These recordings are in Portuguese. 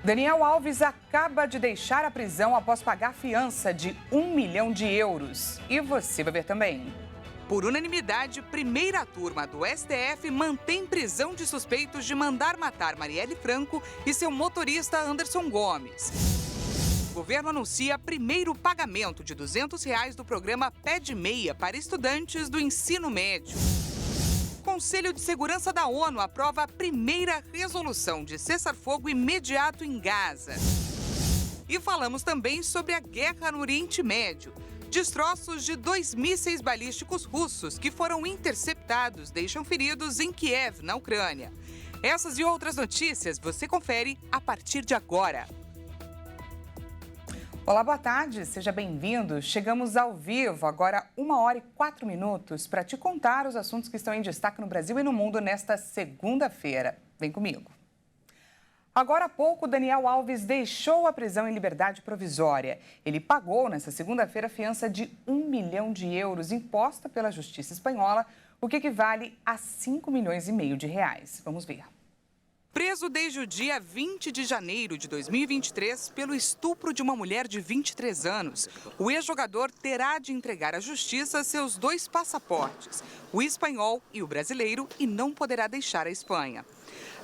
Daniel Alves acaba de deixar a prisão após pagar fiança de €1 milhão. E você vai ver também. Por unanimidade, primeira turma do STF mantém prisão de suspeitos de mandar matar Marielle Franco e seu motorista Anderson Gomes. O governo anuncia primeiro pagamento de R$ 200 do programa Pé de Meia para estudantes do ensino médio. O Conselho de Segurança da ONU aprova a primeira resolução de cessar-fogo imediato em Gaza. E falamos também sobre a guerra no Oriente Médio. Destroços de 2 mísseis balísticos russos que foram interceptados deixam feridos em Kiev, na Ucrânia. Essas e outras notícias você confere a partir de agora. Olá, boa tarde, seja bem-vindo. Chegamos ao vivo, agora 1h04 para te contar os assuntos que estão em destaque no Brasil e no mundo nesta segunda-feira. Vem comigo. Agora há pouco, Daniel Alves deixou a prisão em liberdade provisória. Ele pagou nesta segunda-feira fiança de €1 milhão imposta pela Justiça Espanhola, o que equivale a R$5,5 milhões. Vamos ver. Preso desde o dia 20 de janeiro de 2023 pelo estupro de uma mulher de 23 anos, o ex-jogador terá de entregar à justiça seus 2 passaportes, o espanhol e o brasileiro, e não poderá deixar a Espanha.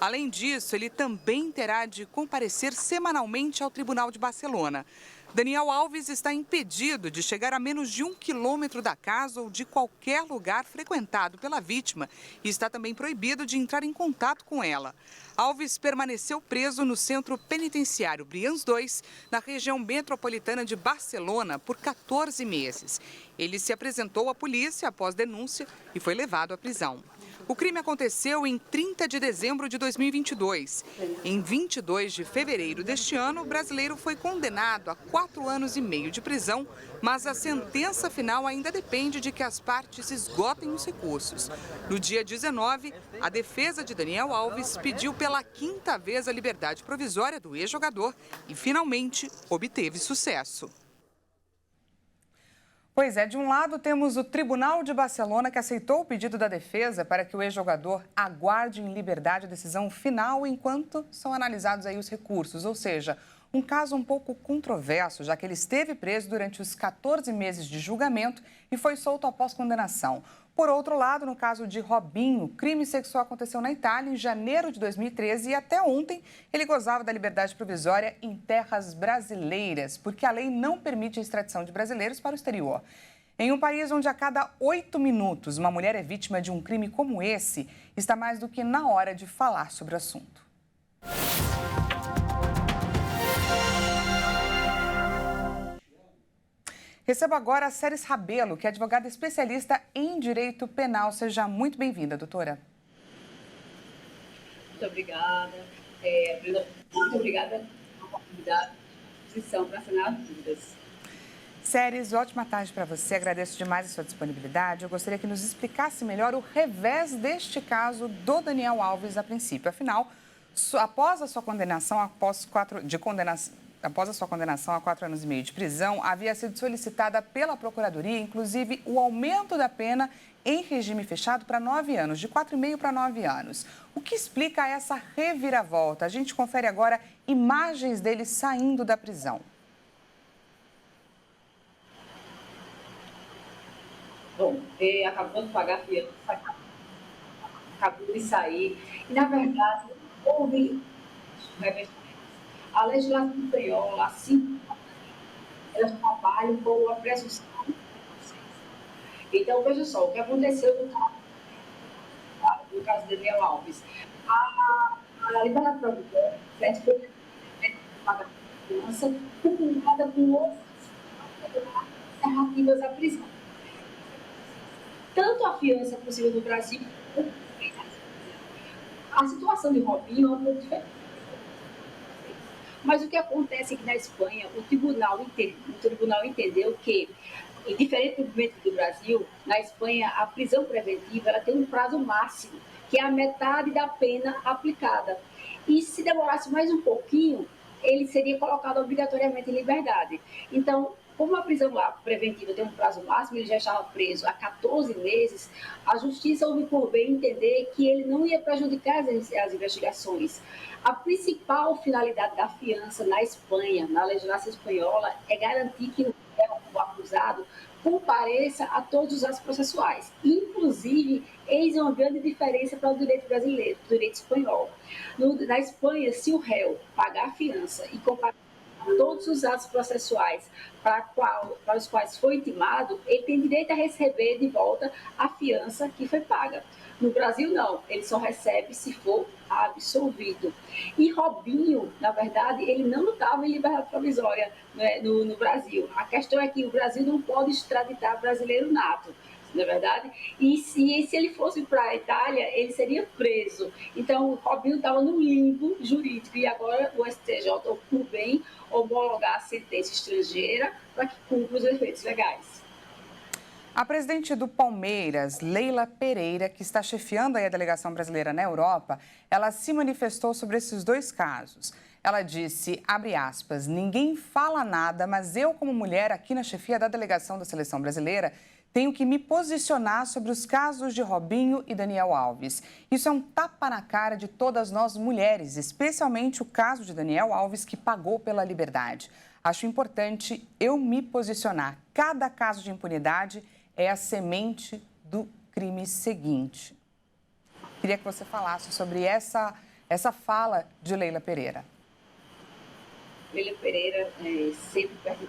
Além disso, ele também terá de comparecer semanalmente ao Tribunal de Barcelona. Daniel Alves está impedido de chegar a menos de 1 quilômetro da casa ou de qualquer lugar frequentado pela vítima e está também proibido de entrar em contato com ela. Alves permaneceu preso no centro penitenciário Brians II, na região metropolitana de Barcelona, por 14 meses. Ele se apresentou à polícia após denúncia e foi levado à prisão. O crime aconteceu em 30 de dezembro de 2022. Em 22 de fevereiro deste ano, o brasileiro foi condenado a 4 anos e meio de prisão, mas a sentença final ainda depende de que as partes esgotem os recursos. No dia 19, a defesa de Daniel Alves pediu pela 5ª vez a liberdade provisória do ex-jogador e, finalmente, obteve sucesso. Pois é, de um lado temos o Tribunal de Barcelona que aceitou o pedido da defesa para que o ex-jogador aguarde em liberdade a decisão final enquanto são analisados aí os recursos, ou seja, um caso um pouco controverso, já que ele esteve preso durante os 14 meses de julgamento e foi solto após condenação. Por outro lado, no caso de Robinho, o crime sexual aconteceu na Itália em janeiro de 2013 e até ontem ele gozava da liberdade provisória em terras brasileiras, porque a lei não permite a extradição de brasileiros para o exterior. Em um país onde a cada 8 minutos uma mulher é vítima de um crime como esse, está mais do que na hora de falar sobre o assunto. Recebo agora a Séries Rabelo, que é advogada especialista em direito penal. Seja muito bem-vinda, doutora. Muito obrigada. Muito obrigada pela oportunidade de disposição para sanar dúvidas. Séries, ótima tarde para você. Agradeço demais a sua disponibilidade. Eu gostaria que nos explicasse melhor o revés deste caso do Daniel Alves a princípio. Afinal, após a sua condenação, após a sua condenação a 4 anos e meio de prisão, havia sido solicitada pela Procuradoria, inclusive, o aumento da pena em regime fechado para 9 anos, de 4,5 para 9 anos. O que explica essa reviravolta? A gente confere agora imagens dele saindo da prisão. Bom, acabou de pagar a fiança, acabou de sair. E, na verdade, houve a legislação espanhola, assim, elas trabalham com a presunção de inocência. Então, veja só, o que aconteceu no caso de Daniel Alves. A liberdade provisória foi pagar a fiança, combinada com outras alternativas à prisão. Tanto a fiança possível no Brasil, quanto a situação de Robinho é um pouco diferente. Mas o que acontece é que na Espanha, o tribunal entendeu que, diferentemente do Brasil, na Espanha, a prisão preventiva ela tem um prazo máximo, que é a metade da pena aplicada. E se demorasse mais um pouquinho, ele seria colocado obrigatoriamente em liberdade. Então, como a prisão lá preventiva tem um prazo máximo, ele já estava preso há 14 meses, a Justiça houve por bem entender que ele não ia prejudicar as investigações. A principal finalidade da fiança na Espanha, na legislação espanhola, é garantir que o acusado compareça a todos os atos processuais. Inclusive, eis uma grande diferença para o direito brasileiro, o direito espanhol. Na Espanha, se o réu pagar a fiança e comparecer a todos os atos processuais para os quais foi intimado, ele tem direito a receber de volta a fiança que foi paga. No Brasil, não. Ele só recebe se for absolvido. E Robinho, na verdade, ele não estava em liberdade provisória, né, no Brasil. A questão é que o Brasil não pode extraditar brasileiro nato, na verdade. E se ele fosse para a Itália, ele seria preso. Então, o Robinho estava no limbo jurídico. E agora o STJ, por bem, homologar a sentença estrangeira para que cumpra os efeitos legais. A presidente do Palmeiras, Leila Pereira, que está chefiando aí a delegação brasileira na Europa, ela se manifestou sobre esses dois casos. Ela disse, abre aspas, ninguém fala nada, mas eu, como mulher aqui na chefia da delegação da seleção brasileira, tenho que me posicionar sobre os casos de Robinho e Daniel Alves. Isso é um tapa na cara de todas nós mulheres, especialmente o caso de Daniel Alves, que pagou pela liberdade. Acho importante eu me posicionar. Cada caso de impunidade é a semente do crime seguinte. Queria que você falasse sobre essa fala de Leila Pereira. Leila Pereira sempre perto,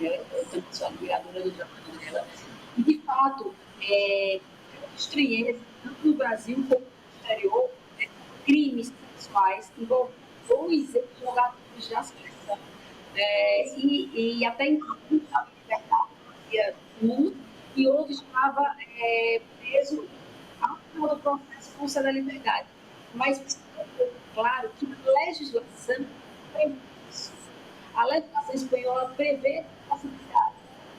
eu sou admiradora do trabalho dela. E, de fato, estranheza, tanto no Brasil como no exterior, crimes sexuais envolvendo dois jogadores da seleção. E até então, a liberdade fazia um e outro estava preso ao final do processo com da liberdade. Mas, claro, que a legislação prevê isso. A legislação espanhola prevê a possibilidade.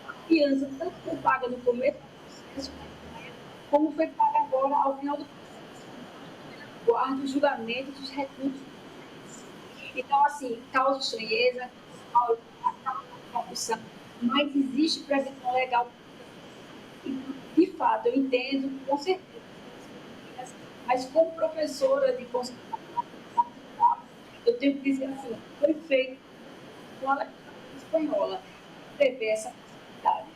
A fiança tanto foi paga no começo do processo, como foi paga agora ao final do processo. Guarda o julgamento dos recursos. Então, assim, causa estranheza, causa corrupção, mas existe previsão legal. De fato, eu entendo, com certeza, mas como professora de conservação, eu tenho que dizer assim, foi feito com a legislação espanhola, prever essa possibilidade.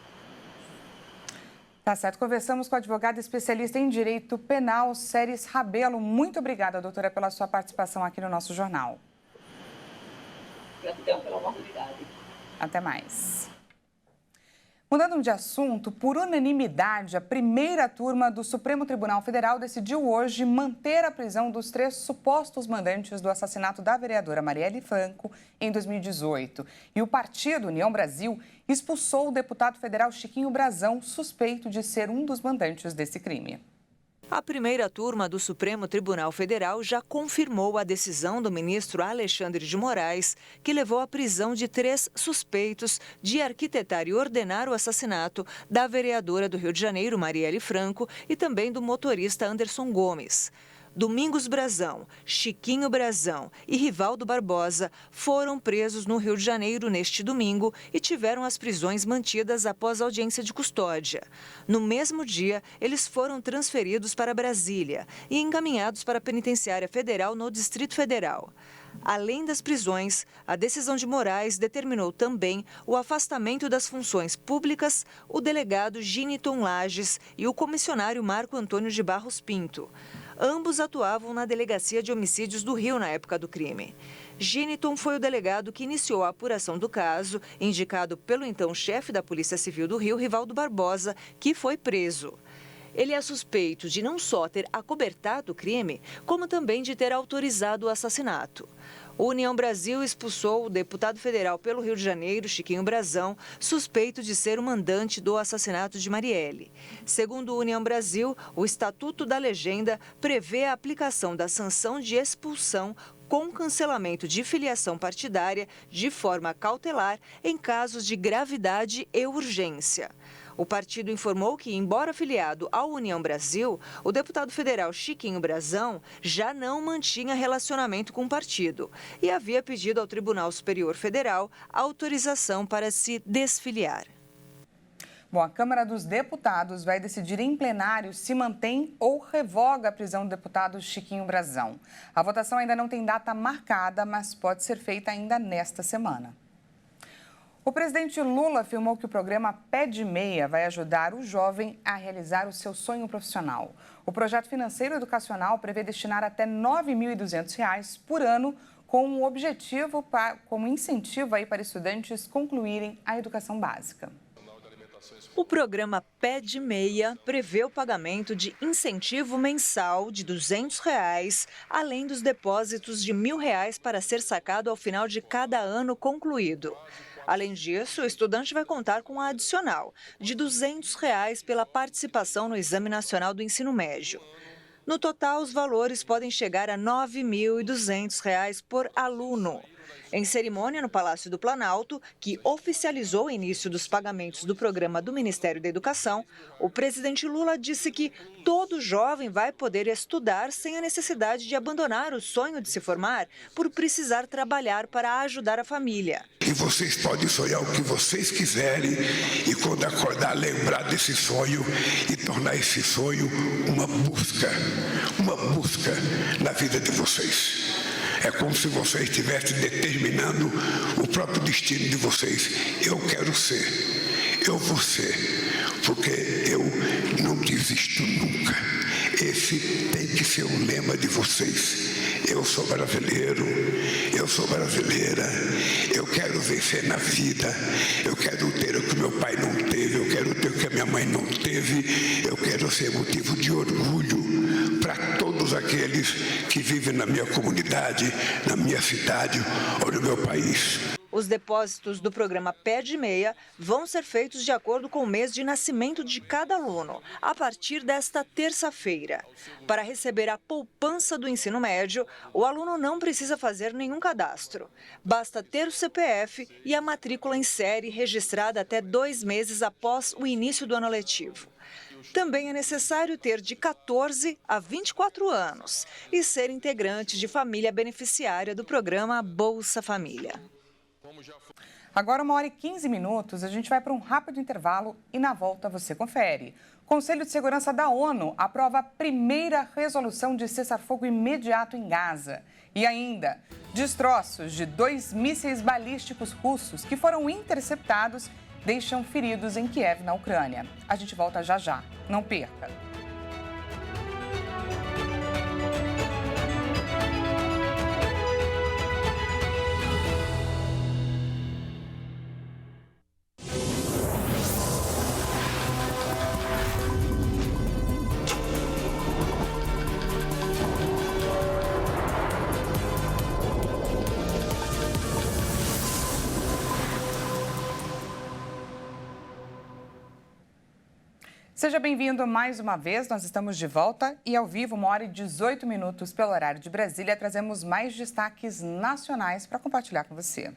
Tá certo. Conversamos com a advogada especialista em Direito Penal, Séries Rabelo. Muito obrigada, doutora, pela sua participação aqui no nosso jornal. Gratidão pela oportunidade. Até mais. Mudando de assunto, por unanimidade, a primeira turma do Supremo Tribunal Federal decidiu hoje manter a prisão dos 3 supostos mandantes do assassinato da vereadora Marielle Franco em 2018. E o partido União Brasil expulsou o deputado federal Chiquinho Brazão, suspeito de ser um dos mandantes desse crime. A primeira turma do Supremo Tribunal Federal já confirmou a decisão do ministro Alexandre de Moraes, que levou à prisão de 3 suspeitos de arquitetar e ordenar o assassinato da vereadora do Rio de Janeiro, Marielle Franco, e também do motorista Anderson Gomes. Domingos Brazão, Chiquinho Brazão e Rivaldo Barbosa foram presos no Rio de Janeiro neste domingo e tiveram as prisões mantidas após a audiência de custódia. No mesmo dia, eles foram transferidos para Brasília e encaminhados para a Penitenciária Federal no Distrito Federal. Além das prisões, a decisão de Moraes determinou também o afastamento das funções públicas o delegado Giniton Lages e o comissionário Marco Antônio de Barros Pinto. Ambos atuavam na Delegacia de Homicídios do Rio na época do crime. Giniton foi o delegado que iniciou a apuração do caso, indicado pelo então chefe da Polícia Civil do Rio, Rivaldo Barbosa, que foi preso. Ele é suspeito de não só ter acobertado o crime, como também de ter autorizado o assassinato. O União Brasil expulsou o deputado federal pelo Rio de Janeiro, Chiquinho Brazão, suspeito de ser o mandante do assassinato de Marielle. Segundo o União Brasil, o Estatuto da Legenda prevê a aplicação da sanção de expulsão com cancelamento de filiação partidária de forma cautelar em casos de gravidade e urgência. O partido informou que, embora afiliado à União Brasil, o deputado federal Chiquinho Brazão já não mantinha relacionamento com o partido e havia pedido ao Tribunal Superior Federal autorização para se desfiliar. Bom, a Câmara dos Deputados vai decidir em plenário se mantém ou revoga a prisão do deputado Chiquinho Brazão. A votação ainda não tem data marcada, mas pode ser feita ainda nesta semana. O presidente Lula afirmou que o programa Pé de Meia vai ajudar o jovem a realizar o seu sonho profissional. O projeto financeiro educacional prevê destinar até R$ 9.200 por ano com o objetivo, como incentivo aí para estudantes concluírem a educação básica. O programa Pé de Meia prevê o pagamento de incentivo mensal de R$ 200, além dos depósitos de R$ 1.000 para ser sacado ao final de cada ano concluído. Além disso, o estudante vai contar com um adicional de R$ 200 pela participação no Exame Nacional do Ensino Médio. No total, os valores podem chegar a R$ 9.200 por aluno. Em cerimônia no Palácio do Planalto, que oficializou o início dos pagamentos do programa do Ministério da Educação, o presidente Lula disse que todo jovem vai poder estudar sem a necessidade de abandonar o sonho de se formar por precisar trabalhar para ajudar a família. E vocês podem sonhar o que vocês quiserem e quando acordar lembrar desse sonho e tornar esse sonho uma busca na vida de vocês. É como se vocês estivessem determinando o próprio destino de vocês. Eu quero ser, eu vou ser, porque eu não desisto nunca. Esse tem que ser o lema de vocês. Eu sou brasileiro, eu sou brasileira, eu quero vencer na vida, eu quero ter o que meu pai não teve, eu quero ter o que a minha mãe não teve, eu quero ser motivo de orgulho para todos aqueles que vivem na minha comunidade, na minha cidade ou no meu país. Os depósitos do programa Pé de Meia vão ser feitos de acordo com o mês de nascimento de cada aluno, a partir desta terça-feira. Para receber a poupança do ensino médio, o aluno não precisa fazer nenhum cadastro. Basta ter o CPF e a matrícula em série registrada até 2 meses após o início do ano letivo. Também é necessário ter de 14 a 24 anos e ser integrante de família beneficiária do programa Bolsa Família. Agora, 1h15, a gente vai para um rápido intervalo e na volta você confere. O Conselho de Segurança da ONU aprova a primeira resolução de cessar-fogo imediato em Gaza. E ainda, destroços de 2 mísseis balísticos russos que foram interceptados deixam feridos em Kiev, na Ucrânia. A gente volta já já. Não perca! Seja bem-vindo mais uma vez, nós estamos de volta e ao vivo, 1h18 pelo horário de Brasília, trazemos mais destaques nacionais para compartilhar com você.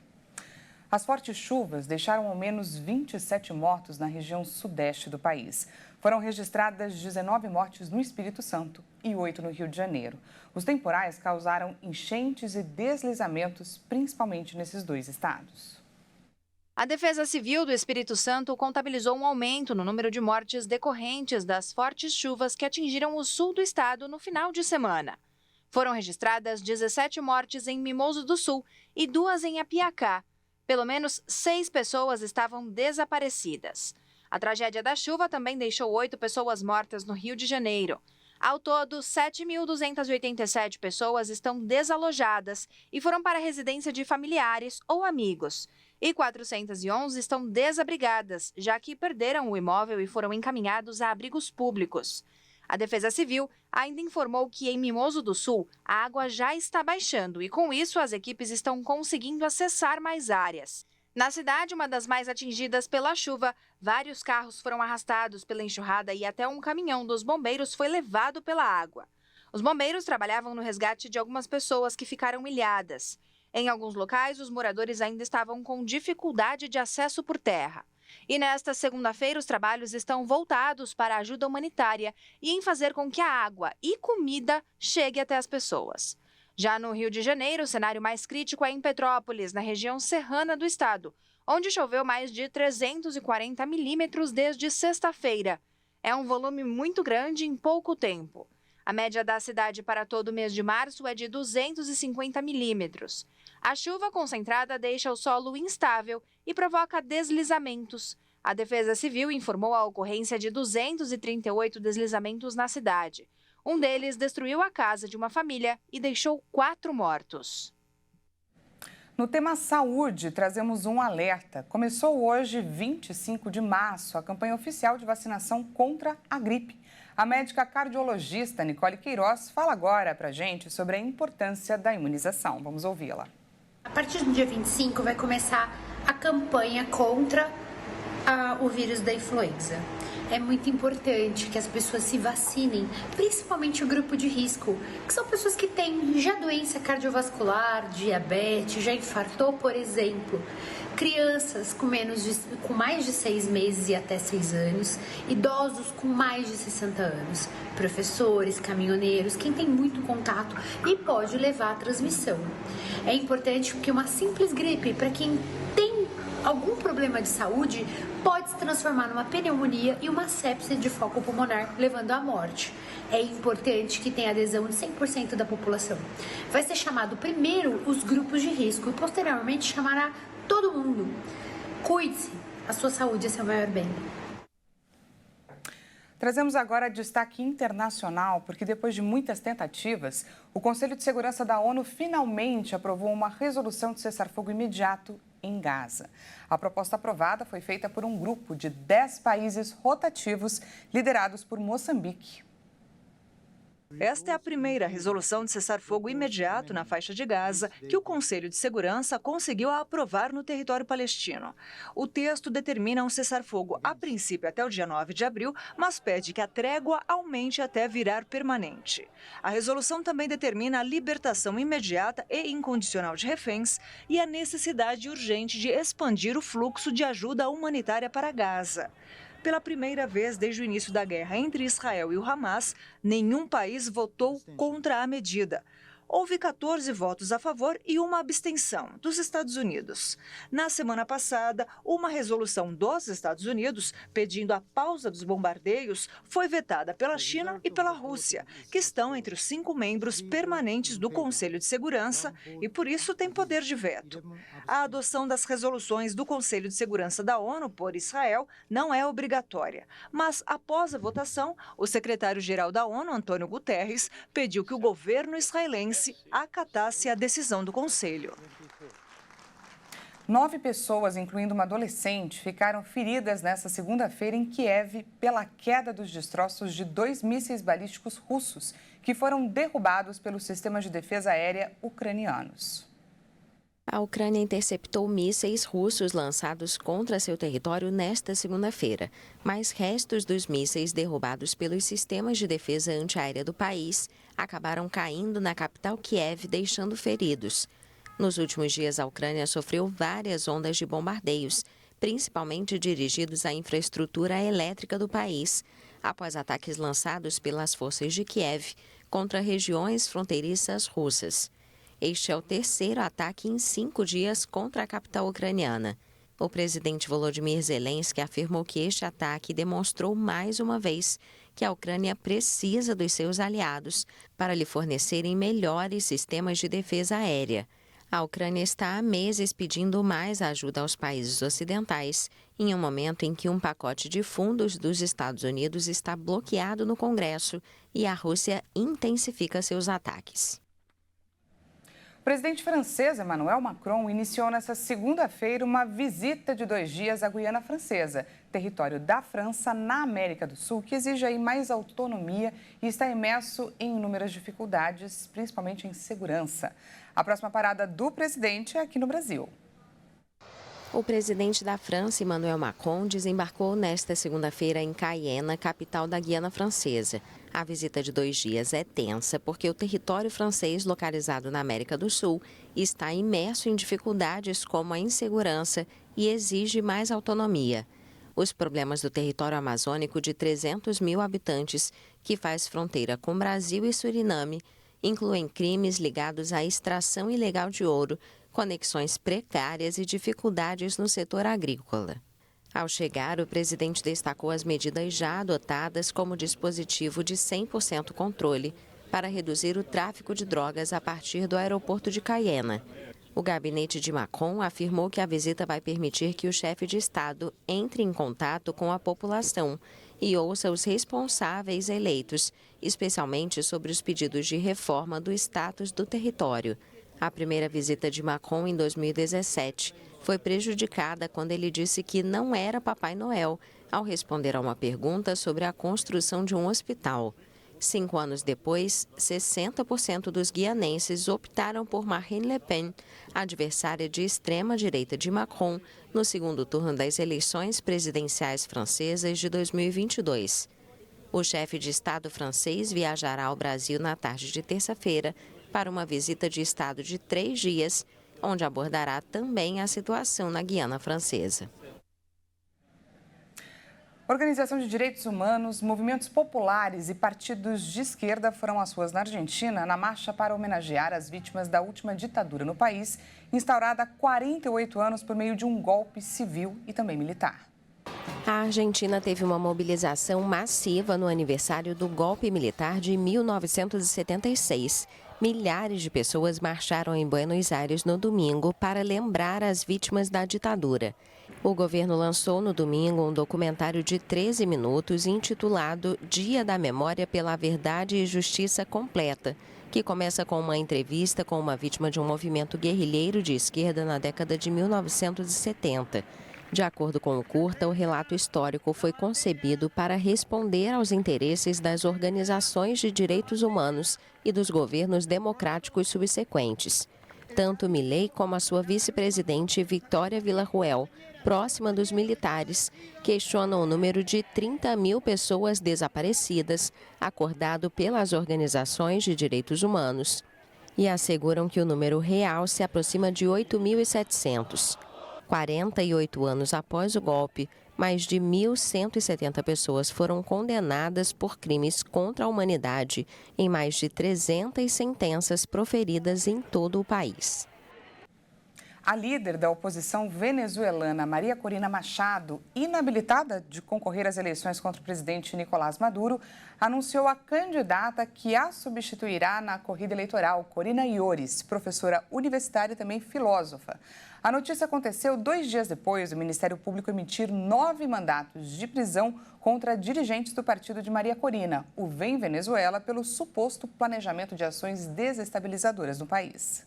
As fortes chuvas deixaram ao menos 27 mortos na região sudeste do país. Foram registradas 19 mortes no Espírito Santo e 8 no Rio de Janeiro. Os temporais causaram enchentes e deslizamentos, principalmente nesses 2 estados. A Defesa Civil do Espírito Santo contabilizou um aumento no número de mortes decorrentes das fortes chuvas que atingiram o sul do estado no final de semana. Foram registradas 17 mortes em Mimoso do Sul e 2 em Apiacá. Pelo menos 6 pessoas estavam desaparecidas. A tragédia da chuva também deixou 8 pessoas mortas no Rio de Janeiro. Ao todo, 7.287 pessoas estão desalojadas e foram para a residência de familiares ou amigos. E 411 estão desabrigadas, já que perderam o imóvel e foram encaminhados a abrigos públicos. A Defesa Civil ainda informou que em Mimoso do Sul a água já está baixando e, com isso, as equipes estão conseguindo acessar mais áreas. Na cidade, uma das mais atingidas pela chuva, vários carros foram arrastados pela enxurrada e até um caminhão dos bombeiros foi levado pela água. Os bombeiros trabalhavam no resgate de algumas pessoas que ficaram ilhadas. Em alguns locais, os moradores ainda estavam com dificuldade de acesso por terra. E nesta segunda-feira, os trabalhos estão voltados para a ajuda humanitária e em fazer com que a água e comida chegue até as pessoas. Já no Rio de Janeiro, o cenário mais crítico é em Petrópolis, na região serrana do estado, onde choveu mais de 340 milímetros desde sexta-feira. É um volume muito grande em pouco tempo. A média da cidade para todo o mês de março é de 250 milímetros. A chuva concentrada deixa o solo instável e provoca deslizamentos. A Defesa Civil informou a ocorrência de 238 deslizamentos na cidade. Um deles destruiu a casa de uma família e deixou 4 mortos. No tema saúde, trazemos um alerta. Começou hoje, 25 de março, a campanha oficial de vacinação contra a gripe. A médica cardiologista Nicole Queiroz fala agora para a gente sobre a importância da imunização. Vamos ouvi-la. A partir do dia 25 vai começar a campanha contra o vírus da influenza. É muito importante que as pessoas se vacinem, principalmente o grupo de risco, que são pessoas que têm já doença cardiovascular, diabetes, já infartou, por exemplo. Crianças com mais de 6 meses e até 6 anos, idosos com mais de 60 anos, professores, caminhoneiros, quem tem muito contato e pode levar à transmissão. É importante que uma simples gripe, para quem tem algum problema de saúde, pode se transformar numa pneumonia e uma sepse de foco pulmonar, levando à morte. É importante que tenha adesão de 100% da população. Vai ser chamado primeiro os grupos de risco e posteriormente chamará todo mundo. Cuide-se, a sua saúde é seu maior bem. Trazemos agora destaque internacional, porque depois de muitas tentativas, o Conselho de Segurança da ONU finalmente aprovou uma resolução de cessar-fogo imediato em Gaza. A proposta aprovada foi feita por um grupo de 10 países rotativos, liderados por Moçambique. Esta é a primeira resolução de cessar-fogo imediato na faixa de Gaza que o Conselho de Segurança conseguiu aprovar no território palestino. O texto determina um cessar-fogo a princípio até o dia 9 de abril, mas pede que a trégua aumente até virar permanente. A resolução também determina a libertação imediata e incondicional de reféns e a necessidade urgente de expandir o fluxo de ajuda humanitária para Gaza. Pela primeira vez desde o início da guerra entre Israel e o Hamas, nenhum país votou contra a medida. Houve 14 votos a favor e uma abstenção dos Estados Unidos. Na semana passada, uma resolução dos Estados Unidos pedindo a pausa dos bombardeios foi vetada pela China e pela Rússia, que estão entre os 5 membros permanentes do Conselho de Segurança e, por isso, têm poder de veto. A adoção das resoluções do Conselho de Segurança da ONU por Israel não é obrigatória, mas, após a votação, o secretário-geral da ONU, Antônio Guterres, pediu que o governo israelense acatasse a decisão do Conselho. 9 pessoas, incluindo uma adolescente, ficaram feridas nesta segunda-feira em Kiev pela queda dos destroços de 2 mísseis balísticos russos, que foram derrubados pelos sistemas de defesa aérea ucranianos. A Ucrânia interceptou mísseis russos lançados contra seu território nesta segunda-feira, mas restos dos mísseis derrubados pelos sistemas de defesa antiaérea do país acabaram caindo na capital Kiev, deixando feridos. Nos últimos dias, a Ucrânia sofreu várias ondas de bombardeios, principalmente dirigidos à infraestrutura elétrica do país, após ataques lançados pelas forças de Kiev contra regiões fronteiriças russas. Este é o terceiro ataque em 5 dias contra a capital ucraniana. O presidente Volodymyr Zelensky afirmou que este ataque demonstrou mais uma vez que a Ucrânia precisa dos seus aliados para lhe fornecerem melhores sistemas de defesa aérea. A Ucrânia está há meses pedindo mais ajuda aos países ocidentais, em um momento em que um pacote de fundos dos Estados Unidos está bloqueado no Congresso e a Rússia intensifica seus ataques. O presidente francês Emmanuel Macron iniciou nesta segunda-feira uma visita de 2 dias à Guiana Francesa, território da França na América do Sul, que exige aí mais autonomia e está imerso em inúmeras dificuldades, principalmente em segurança. A próxima parada do presidente é aqui no Brasil. O presidente da França, Emmanuel Macron, desembarcou nesta segunda-feira em Cayena, capital da Guiana Francesa. A visita de 2 dias é tensa porque o território francês, localizado na América do Sul, está imerso em dificuldades como a insegurança e exige mais autonomia. os problemas do território amazônico de 300 mil habitantes, que faz fronteira com Brasil e Suriname, incluem crimes ligados à extração ilegal de ouro, conexões precárias e dificuldades no setor agrícola. Ao chegar, o presidente destacou as medidas já adotadas como dispositivo de 100% controle para reduzir o tráfico de drogas a partir do aeroporto de Cayena. O gabinete de Macron afirmou que a visita vai permitir que o chefe de Estado entre em contato com a população e ouça os responsáveis eleitos, especialmente sobre os pedidos de reforma do status do território. A primeira visita de Macron em 2017 foi prejudicada quando ele disse que não era Papai Noel, ao responder a uma pergunta sobre a construção de um hospital. 5 anos depois, 60% dos guianenses optaram por Marine Le Pen, adversária de extrema-direita de Macron, no segundo turno das eleições presidenciais francesas de 2022. O chefe de Estado francês viajará ao Brasil na tarde de terça-feira para uma visita de Estado de 3 dias, onde abordará também a situação na Guiana Francesa. Organização de direitos humanos, movimentos populares e partidos de esquerda foram às ruas na Argentina na marcha para homenagear as vítimas da última ditadura no país, instaurada há 48 anos por meio de um golpe civil e também militar. A Argentina teve uma mobilização massiva no aniversário do golpe militar de 1976. Milhares de pessoas marcharam em Buenos Aires no domingo para lembrar as vítimas da ditadura. O governo lançou no domingo um documentário de 13 minutos intitulado Dia da Memória pela Verdade e Justiça Completa, que começa com uma entrevista com uma vítima de um movimento guerrilheiro de esquerda na década de 1970. De acordo com o curta, o relato histórico foi concebido para responder aos interesses das organizações de direitos humanos e dos governos democráticos subsequentes. Tanto Milei como a sua vice-presidente Victoria Villarruel, próxima dos militares, questionam o número de 30 mil pessoas desaparecidas, acordado pelas organizações de direitos humanos, e asseguram que o número real se aproxima de 8.700. 48 anos após o golpe, mais de 1.170 pessoas foram condenadas por crimes contra a humanidade em mais de 300 sentenças proferidas em todo o país. A líder da oposição venezuelana, Maria Corina Machado, inabilitada de concorrer às eleições contra o presidente Nicolás Maduro, anunciou a candidata que a substituirá na corrida eleitoral, Corina Lloris, professora universitária e também filósofa. A notícia aconteceu 2 dias depois do Ministério Público emitir 9 mandatos de prisão contra dirigentes do partido de Maria Corina, o Vem Venezuela, pelo suposto planejamento de ações desestabilizadoras no país.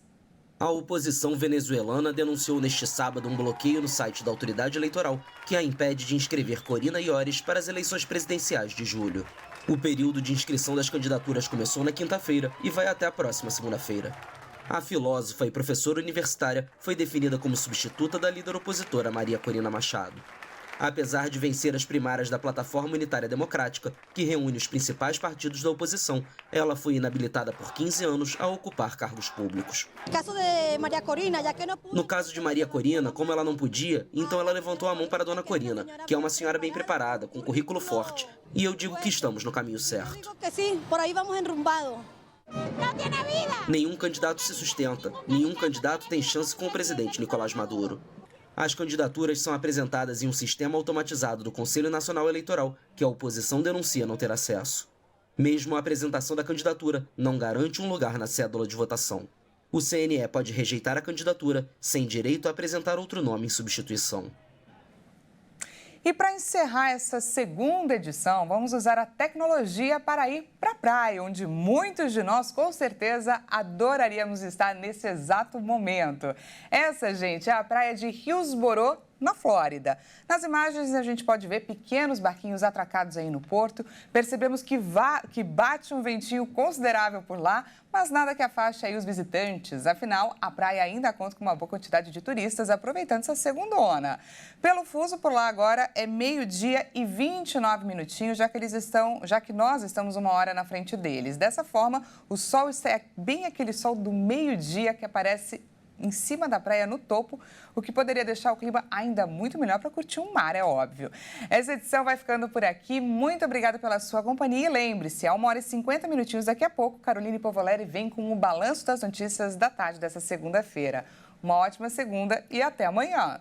A oposição venezuelana denunciou neste sábado um bloqueio no site da autoridade eleitoral que a impede de inscrever Corina Lloris para as eleições presidenciais de julho. O período de inscrição das candidaturas começou na quinta-feira e vai até a próxima segunda-feira. A filósofa e professora universitária foi definida como substituta da líder opositora Maria Corina Machado. Apesar de vencer as primárias da Plataforma Unitária Democrática, que reúne os principais partidos da oposição, ela foi inabilitada por 15 anos a ocupar cargos públicos. No caso de Maria Corina, como ela não podia, então ela levantou a mão para a dona Corina, que é uma senhora bem preparada, com currículo forte. E eu digo que estamos no caminho certo. Nenhum candidato se sustenta, nenhum candidato tem chance com o presidente Nicolás Maduro. As candidaturas são apresentadas em um sistema automatizado do Conselho Nacional Eleitoral, que a oposição denuncia não ter acesso. Mesmo a apresentação da candidatura não garante um lugar na cédula de votação. O CNE pode rejeitar a candidatura sem direito a apresentar outro nome em substituição. E para encerrar essa segunda edição, vamos usar a tecnologia para ir para a praia, onde muitos de nós, com certeza, adoraríamos estar nesse exato momento. Essa, gente, é a praia de Hillsborough, na Flórida. Nas imagens, a gente pode ver pequenos barquinhos atracados aí no porto. Percebemos que bate um ventinho considerável por lá, mas nada que afaste aí os visitantes. Afinal, a praia ainda conta com uma boa quantidade de turistas aproveitando essa segundona. Pelo fuso, por lá agora é 12h e 29 minutinhos, já que nós estamos 1 hora na frente deles. Dessa forma, o sol é bem aquele sol do meio-dia que aparece em cima da praia no topo, o que poderia deixar o clima ainda muito melhor para curtir um mar, é óbvio. Essa edição vai ficando por aqui. Muito obrigada pela sua companhia e lembre-se, a 1h50 minutinhos daqui a pouco, Caroline Povoleri vem com o balanço das notícias da tarde dessa segunda-feira. Uma ótima segunda e até amanhã.